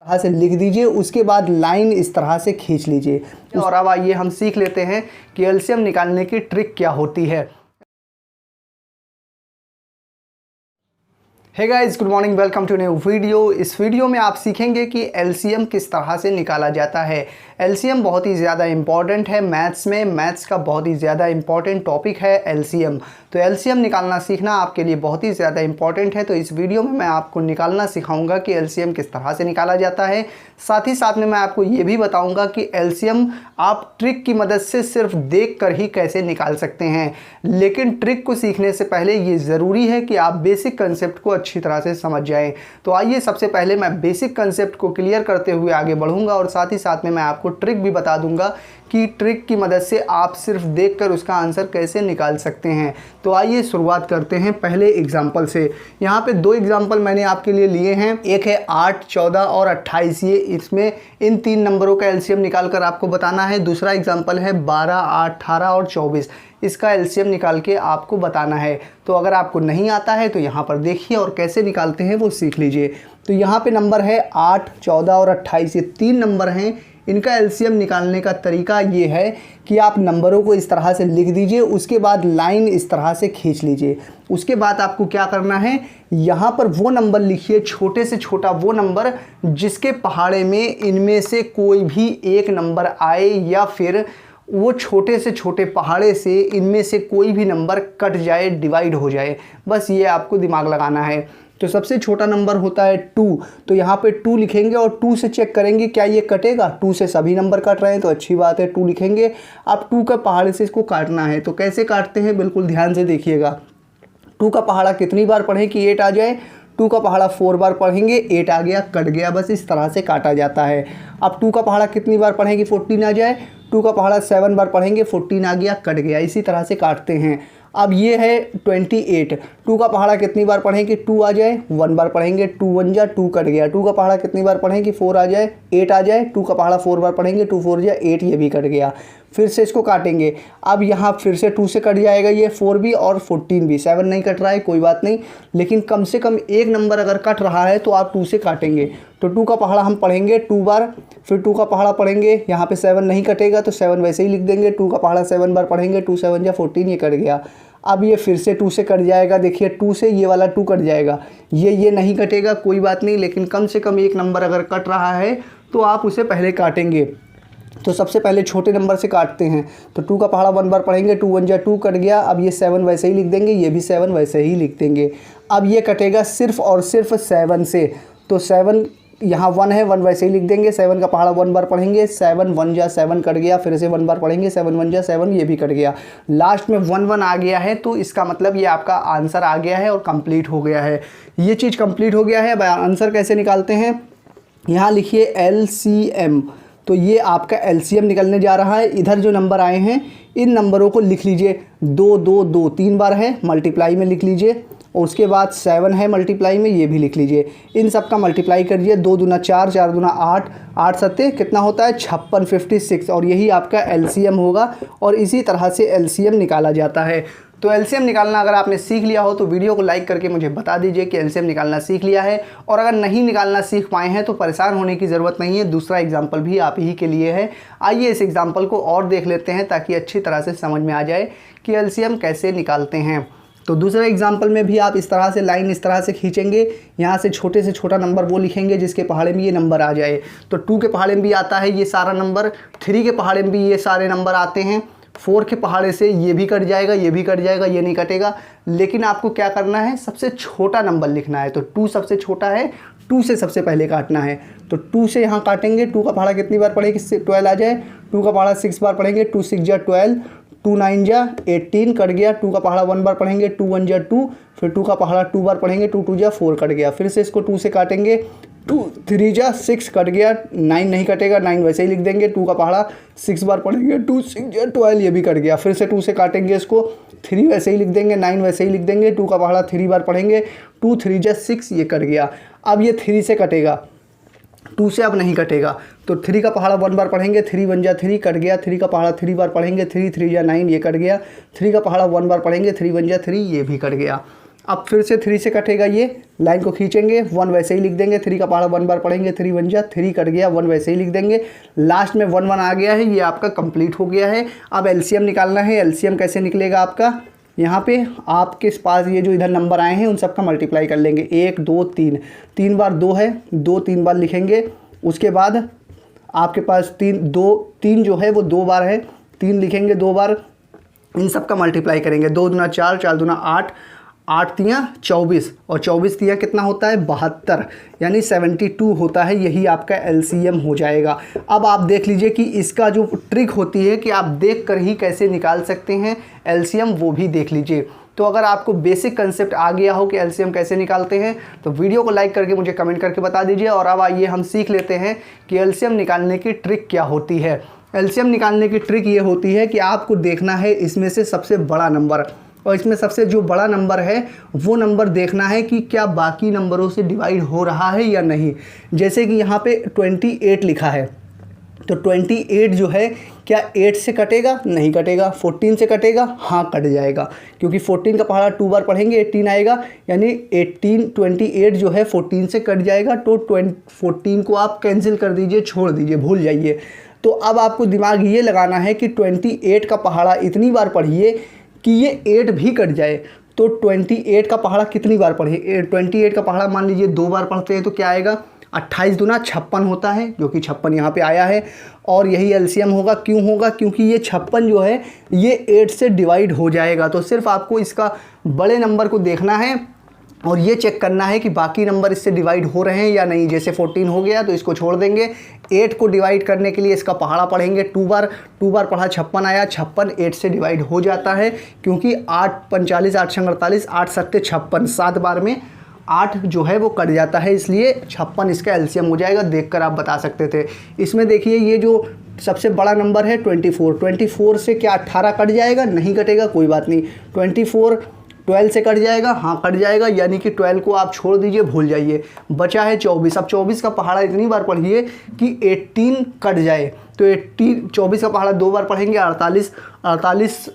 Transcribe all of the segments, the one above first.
तरह से लिख दीजिए, उसके बाद लाइन इस तरह से खींच लीजिए। और अब आइए हम सीख लेते हैं कि एलसीएम निकालने की ट्रिक क्या होती है। Hey guys, good morning, welcome to new video. इस वीडियो में आप सीखेंगे कि एलसीएम किस तरह से निकाला जाता है। एलसीएम बहुत ही ज़्यादा इंपॉर्टेंट है मैथ्स में, मैथ्स का बहुत ही ज़्यादा इंपॉर्टेंट टॉपिक है एलसीएम। तो एलसीएम निकालना सीखना आपके लिए बहुत ही ज़्यादा इंपॉर्टेंट है। तो इस वीडियो में मैं आपको निकालना सिखाऊंगा कि एलसीएम किस तरह से निकाला जाता है। साथ ही साथ में मैं आपको ये भी बताऊँगा कि एलसीएम आप ट्रिक की मदद से सिर्फ देख कर ही कैसे निकाल सकते हैं। लेकिन ट्रिक को सीखने से पहले ये ज़रूरी है कि आप बेसिक कंसेप्ट को अच्छी तरह से समझ जाएं। तो आइए सबसे पहले मैं बेसिक कंसेप्ट को क्लियर करते हुए आगे बढ़ूंगा और साथ ही साथ में मैं आपको ट्रिक भी बता दूंगा कि ट्रिक की मदद से आप सिर्फ देखकर उसका आंसर कैसे निकाल सकते हैं। तो आइए शुरुआत करते हैं पहले एग्जाम्पल से। यहाँ पे दो एग्जाम्पल मैंने आपके लिए लिए हैं, एक है 8, 14 और 28। ये इसमें इन तीन नंबरों का एलसीएम निकाल कर आपको बताना है। दूसरा एग्जाम्पल है 12, 8, 18 और 24। इसका एलसीएम निकाल के आपको बताना है। तो अगर आपको नहीं आता है तो यहाँ पर देखिए और कैसे निकालते हैं वो सीख लीजिए। तो यहाँ पे नंबर है 8, 14 और 28, ये तीन नंबर हैं। इनका एलसीएम निकालने का तरीका ये है कि आप नंबरों को इस तरह से लिख दीजिए, उसके बाद लाइन इस तरह से खींच लीजिए। उसके बाद आपको क्या करना है, यहाँ पर वो नंबर लिखिए, छोटे से छोटा वो नंबर जिसके पहाड़े में इनमें से कोई भी एक नंबर आए या फिर वो छोटे से छोटे पहाड़े से इनमें से कोई भी नंबर कट जाए, डिवाइड हो जाए। बस ये आपको दिमाग लगाना है। तो सबसे छोटा नंबर होता है 2, तो यहाँ पे 2 लिखेंगे और 2 से चेक करेंगे क्या ये कटेगा। 2 से सभी नंबर कट रहे हैं तो अच्छी बात है, 2 लिखेंगे। अब 2 का पहाड़े से इसको काटना है। तो कैसे काटते हैं बिल्कुल ध्यान से देखिएगा। 2 का पहाड़ा कितनी बार पढ़ें कि 8 आ जाए। 2 का पहाड़ा 4 बार पढ़ेंगे, 8 आ गया, कट गया। बस इस तरह से काटा जाता है। अब 2 का पहाड़ा कितनी बार पढ़ें कि 14 आ जाए। 2 का पहाड़ा 7 बार पढ़ेंगे, 14 आ गया, कट गया। इसी तरह से काटते हैं। अब ये है 28। 2 का पहाड़ा कितनी बार पढ़ें कि 2 आ जाए, 1 बार पढ़ेंगे, 2 1 जा 2, कट गया। 2 का पहाड़ा कितनी बार पढ़ें कि 4 आ जाए, 8 आ जाए। 2 का पहाड़ा 4 बार पढ़ेंगे, 2 4 जा 8, ये भी कट गया। फिर से इसको काटेंगे। अब यहाँ फिर से 2 से कट जाएगा ये 4 भी और 14 भी। 7 नहीं कट रहा है, कोई बात नहीं, लेकिन कम से कम एक नंबर अगर कट रहा है तो आप 2 से काटेंगे। तो 2 का पहाड़ा हम पढ़ेंगे 2 बार, फिर 2 का पहाड़ा पढ़ेंगे, यहाँ पे 7 नहीं कटेगा तो 7 वैसे ही लिख देंगे। 2 का पहाड़ा 7 बार पढ़ेंगे, 2 7 जा 14, ये कट गया। अब ये फिर से 2 से कट जाएगा, देखिए 2 से ये वाला 2 कट जाएगा, ये नहीं कटेगा, कोई बात नहीं, लेकिन कम से कम एक नंबर अगर कट रहा है तो आप उसे पहले काटेंगे। तो सबसे पहले छोटे नंबर से काटते हैं। तो 2 का पहाड़ा 1 बार पढ़ेंगे, 2 1 जा 2, कट गया। अब ये 7 वैसे ही लिख देंगे, ये भी 7 वैसे ही लिख देंगे। अब ये कटेगा सिर्फ और सिर्फ 7 से। तो 7 यहाँ 1 है, 1 वैसे ही लिख देंगे। 7 का पहाड़ा 1 बार पढ़ेंगे, 7 1 जा 7, कट गया। फिर से 1 बार पढ़ेंगे, 7 1 जा 7, ये भी कट गया। लास्ट में 1 1 आ गया है, तो इसका मतलब ये आपका आंसर आ गया है और कंप्लीट हो गया है। ये चीज़ कंप्लीट हो गया है। अब आंसर कैसे निकालते हैं, यहाँ लिखिए LCM। तो ये आपका एलसीएम निकलने जा रहा है। इधर जो नंबर आए हैं इन नंबरों को लिख लीजिए। 2 2 2 3 बार है, मल्टीप्लाई में लिख लीजिए। और उसके बाद 7 है मल्टीप्लाई में, ये भी लिख लीजिए। इन सब का मल्टीप्लाई करिए। 2 दूना 4, 4 दूना 8, 8 सत्ते कितना होता है 56, 56। और यही आपका एलसीएम होगा और इसी तरह से एलसीएम निकाला जाता है। तो एलसीएम निकालना अगर आपने सीख लिया हो तो वीडियो को लाइक करके मुझे बता दीजिए कि एलसीएम निकालना सीख लिया है। और अगर नहीं निकालना सीख पाए हैं तो परेशान होने की ज़रूरत नहीं है, दूसरा एग्जाम्पल भी आप ही के लिए है। आइए इस एग्जाम्पल को और देख लेते हैं ताकि अच्छी तरह से समझ में आ जाए कि एलसीएम कैसे निकालते हैं। तो दूसरे एग्जाम्पल में भी आप इस तरह से लाइन इस तरह से खींचेंगे। यहाँ से छोटे से छोटा नंबर वो लिखेंगे जिसके पहाड़े में ये नंबर आ जाए। तो 2 के पहाड़े में भी आता है ये सारा नंबर, 3 के पहाड़े में भी ये सारे नंबर आते हैं, 4 के पहाड़े से ये भी कट जाएगा, ये भी कट जाएगा, ये नहीं कटेगा। लेकिन आपको क्या करना है, सबसे छोटा नंबर लिखना है। तो 2 सबसे छोटा है, 2 से सबसे पहले काटना है। तो 2 से यहाँ काटेंगे। 2 का पहाड़ा कितनी बार पढ़ेंगे, 12 आ जाए। 2 का पहाड़ा 6 बार पढ़ेंगे, 2 6 जा 12, 2 9 जा 18, कट गया। 2 का पहाड़ा 1 बार पढ़ेंगे, 2 1 जा 2, फिर 2 का पहाड़ा 2 बार पढ़ेंगे, 2 2 जा 4, कट गया। फिर से इसको 2 से काटेंगे, 2 3 जा 6, कट गया। 9 नहीं कटेगा, 9 वैसे ही लिख देंगे। 2 का पहाड़ा 6 बार पढ़ेंगे, 2 6 जा 12, ये भी कट गया। फिर से 2 से काटेंगे इसको, 3 वैसे ही लिख देंगे, 9 वैसे ही लिख देंगे। 2 का पहाड़ा 3 बार पढ़ेंगे, 2 3 जा 6, ये कट गया। अब ये 3 से कटेगा, 2 से अब नहीं कटेगा। तो 3 का पहाड़ा 1 बार पढ़ेंगे, 3 1 जा 3, कट गया। 3 का पहाड़ा 3 बार पढ़ेंगे, 3 3 जा 9, ये कट गया। 3 का पहाड़ा 1 बार पढ़ेंगे, 3 1 जा 3, ये भी कट गया। अब फिर से 3 से कटेगा, ये लाइन को खींचेंगे, 1 वैसे ही लिख देंगे, 3 का पहाड़ा 1 बार पढ़ेंगे, 3 1 जा 3 कट गया, 1 वैसे ही लिख देंगे, लास्ट में 1 1 आ गया है, ये आपका कंप्लीट हो गया है। अब एलसीएम निकालना है। एलसीएम कैसे निकलेगा आपका, यहाँ पे आपके पास ये जो इधर नंबर आए हैं उन सब का मल्टीप्लाई कर लेंगे, 1 2 3, 3 बार 2 है, 2 3 बार लिखेंगे, उसके बाद आपके पास 3 जो है वो 2 बार है, 3 लिखेंगे 2 बार, इन सब का मल्टीप्लाई करेंगे, 2 दूना 4, 4 दूना 8, 8 तियाँ 24 और 24 तियाँ कितना होता है 72, यानी 72 होता है। यही आपका एलसीएम हो जाएगा। अब आप देख लीजिए कि इसका जो ट्रिक होती है कि आप देख कर ही कैसे निकाल सकते हैं एलसीएम, वो भी देख लीजिए। तो अगर आपको बेसिक कंसेप्ट आ गया हो कि एलसीएम कैसे निकालते हैं तो वीडियो को लाइक करके मुझे कमेंट करके बता दीजिए। और अब आइए हम सीख लेते हैं कि एलसीएम निकालने की ट्रिक क्या होती है। एलसीएम निकालने की ट्रिक ये होती है कि आपको देखना है इसमें से सबसे बड़ा नंबर, और इसमें सबसे जो बड़ा नंबर है वो नंबर देखना है कि क्या बाकी नंबरों से डिवाइड हो रहा है या नहीं। जैसे कि यहाँ पे 28 लिखा है, तो 28 जो है क्या 8 से कटेगा, नहीं कटेगा। 14 से कटेगा, हाँ कट जाएगा, क्योंकि 14 का पहाड़ा 2 बार पढ़ेंगे 18 आएगा, यानी 28 जो है 14 से कट जाएगा। तो 14 को आप कैंसिल कर दीजिए, छोड़ दीजिए, भूल जाइए। तो अब आपको दिमाग ये लगाना है कि 28 का पहाड़ा इतनी बार पढ़िए कि ये 8 भी कट जाए। तो 28 का पहाड़ा कितनी बार पढ़िए, 28 का पहाड़ा मान लीजिए 2 बार पढ़ते हैं तो क्या आएगा, 28 दूना 56 होता है, जो कि 56 यहाँ पे आया है। और यही एलसीएम होगा। क्यों होगा, क्योंकि ये 56 जो है ये 8 से डिवाइड हो जाएगा। तो सिर्फ आपको इसका बड़े नंबर को देखना है और ये चेक करना है कि बाकी नंबर इससे डिवाइड हो रहे हैं या नहीं। जैसे 14 हो गया तो इसको छोड़ देंगे, 8 को डिवाइड करने के लिए इसका पहाड़ा पढ़ेंगे 2 बार, 2 बार पढ़ा 56 आया, 56 8 से डिवाइड हो जाता है, क्योंकि 8 45 8 छंग 48, 8 सत्ते 56, 7 बार में 8 जो है वो कट जाता है, इसलिए 56 इसका एलसीएम हो जाएगा। देखकर आप बता सकते थे। इसमें देखिए ये जो सबसे बड़ा नंबर है 24 से क्या 18 कट जाएगा, नहीं कटेगा, कोई बात नहीं। 24 12 से कट जाएगा, हाँ कट जाएगा, यानी कि 12 को आप छोड़ दीजिए, भूल जाइए। बचा है 24। अब 24 का पहाड़ा इतनी बार पढ़िए कि 18 कट जाए। तो 24 का पहाड़ा 2 बार पढ़ेंगे, 48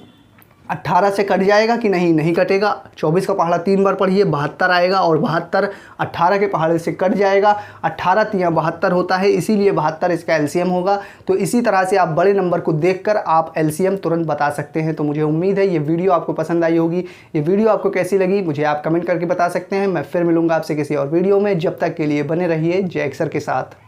18 से कट जाएगा कि नहीं, नहीं कटेगा। 24 का पहाड़ा 3 बार पढ़िए, 72 आएगा, और 72 18 के पहाड़े से कट जाएगा। 18 तियाँ 72 होता है, इसीलिए 72 इसका एलसीएम होगा। तो इसी तरह से आप बड़े नंबर को देखकर आप एलसीएम तुरंत बता सकते हैं। तो मुझे उम्मीद है ये वीडियो आपको पसंद आई होगी। ये वीडियो आपको कैसी लगी मुझे आप कमेंट करके बता सकते हैं। मैं फिर मिलूंगा आपसे किसी और वीडियो में। जब तक के लिए बने रहिए जय अक्षर के साथ।